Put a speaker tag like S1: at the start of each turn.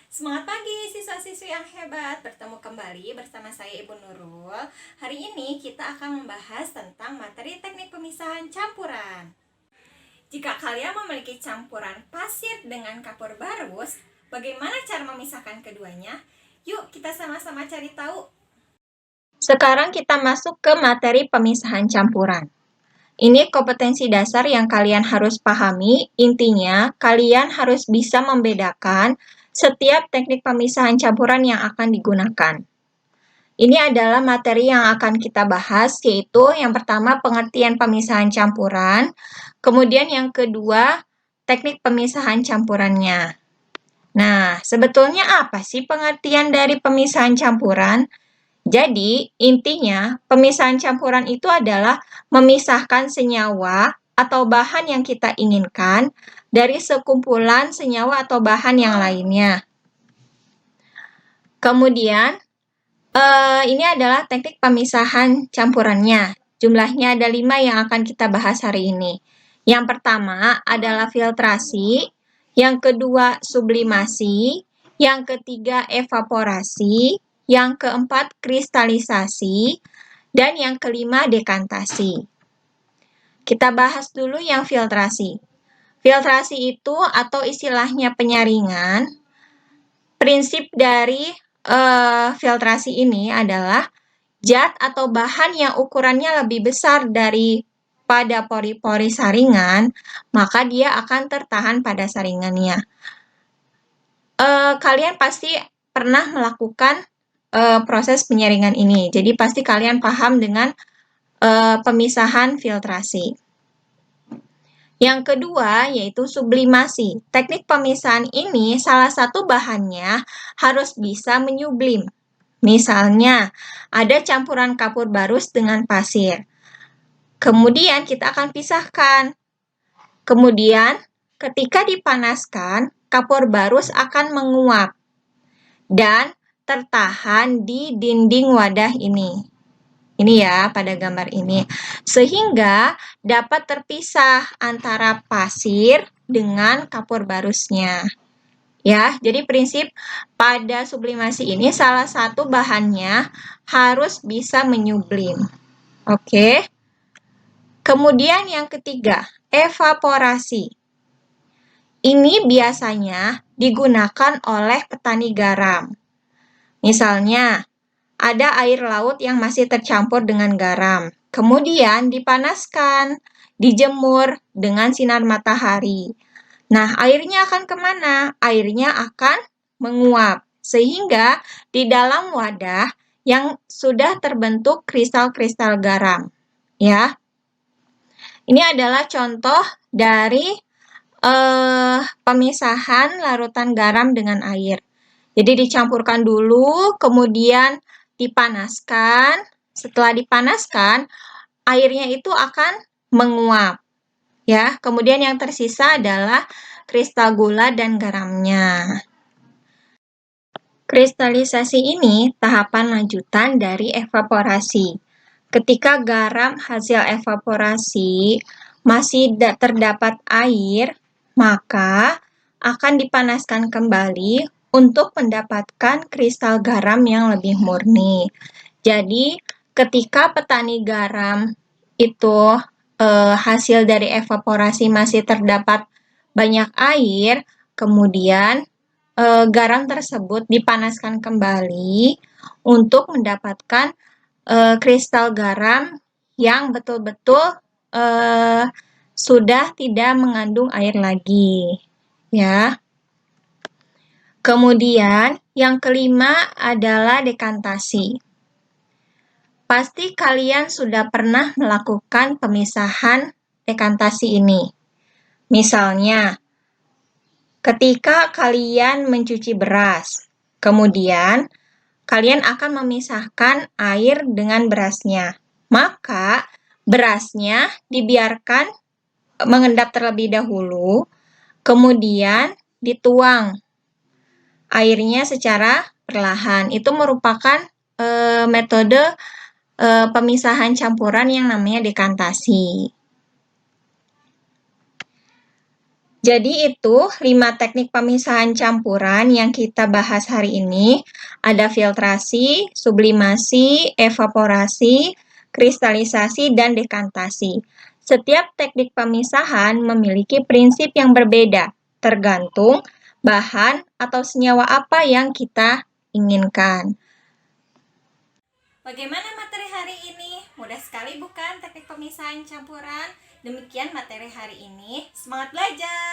S1: Semangat pagi siswa-siswi yang hebat, bertemu kembali bersama saya Ibu Nurul. Hari ini kita akan membahas tentang materi teknik pemisahan campuran. Jika kalian memiliki campuran pasir dengan kapur barus, bagaimana cara memisahkan keduanya? Yuk kita sama-sama cari tahu.
S2: Sekarang kita masuk ke materi pemisahan campuran. Ini kompetensi dasar yang kalian harus pahami. Intinya, kalian harus bisa membedakan setiap teknik pemisahan campuran yang akan digunakan. Ini adalah materi yang akan kita bahas, yaitu yang pertama pengertian pemisahan campuran, kemudian yang kedua teknik pemisahan campurannya. Nah, sebetulnya apa sih pengertian dari pemisahan campuran? Jadi, intinya pemisahan campuran itu adalah memisahkan senyawa atau bahan yang kita inginkan dari sekumpulan senyawa atau bahan yang lainnya. Kemudian, ini adalah teknik pemisahan campurannya. Jumlahnya ada 5 yang akan kita bahas hari ini. Yang pertama adalah filtrasi, yang kedua sublimasi, yang ketiga evaporasi, yang keempat kristalisasi, dan yang kelima dekantasi. Kita bahas dulu yang filtrasi. Filtrasi itu atau istilahnya penyaringan. Prinsip dari filtrasi ini adalah zat atau bahan yang ukurannya lebih besar daripada pori-pori saringan, maka dia akan tertahan pada saringannya. Kalian pasti pernah melakukan proses penyaringan ini, jadi pasti kalian paham dengan pemisahan filtrasi. Yang kedua yaitu sublimasi. Teknik pemisahan ini salah satu bahannya harus bisa menyublim. Misalnya, ada campuran kapur barus dengan pasir. Kemudian kita akan pisahkan. Kemudian, ketika dipanaskan, kapur barus akan menguap dan tertahan di dinding wadah ini. Ini ya, pada gambar ini. Sehingga dapat terpisah antara pasir dengan kapur barusnya. Ya, jadi prinsip pada sublimasi ini salah satu bahannya harus bisa menyublim. Oke. Kemudian yang ketiga, evaporasi. Ini biasanya digunakan oleh petani garam. Misalnya, ada air laut yang masih tercampur dengan garam. Kemudian dipanaskan, dijemur dengan sinar matahari. Nah, airnya akan kemana? Airnya akan menguap, sehingga di dalam wadah yang sudah terbentuk kristal-kristal garam. Ya, ini adalah contoh dari pemisahan larutan garam dengan air. Jadi dicampurkan dulu, kemudian dipanaskan. Setelah dipanaskan, airnya itu akan menguap. Ya, kemudian yang tersisa adalah kristal gula dan garamnya. Kristalisasi ini tahapan lanjutan dari evaporasi. Ketika garam hasil evaporasi masih terdapat air, maka akan dipanaskan kembali untuk mendapatkan kristal garam yang lebih murni. Jadi, ketika petani garam itu hasil dari evaporasi masih terdapat banyak air, kemudian garam tersebut dipanaskan kembali untuk mendapatkan kristal garam yang betul-betul sudah tidak mengandung air lagi, ya. Kemudian yang kelima adalah dekantasi. Pasti kalian sudah pernah melakukan pemisahan dekantasi ini. Misalnya, ketika kalian mencuci beras, kemudian kalian akan memisahkan air dengan berasnya. Maka, berasnya dibiarkan mengendap terlebih dahulu, kemudian dituang airnya secara perlahan. Itu merupakan metode pemisahan campuran yang namanya dekantasi. Jadi itu 5 teknik pemisahan campuran yang kita bahas hari ini. Ada filtrasi, sublimasi, evaporasi, kristalisasi, dan dekantasi. Setiap teknik pemisahan memiliki prinsip yang berbeda, tergantung bahan atau senyawa apa yang kita inginkan.
S1: Bagaimana materi hari ini? Mudah sekali bukan teknik pemisahan campuran? Demikian materi hari ini. Semangat belajar!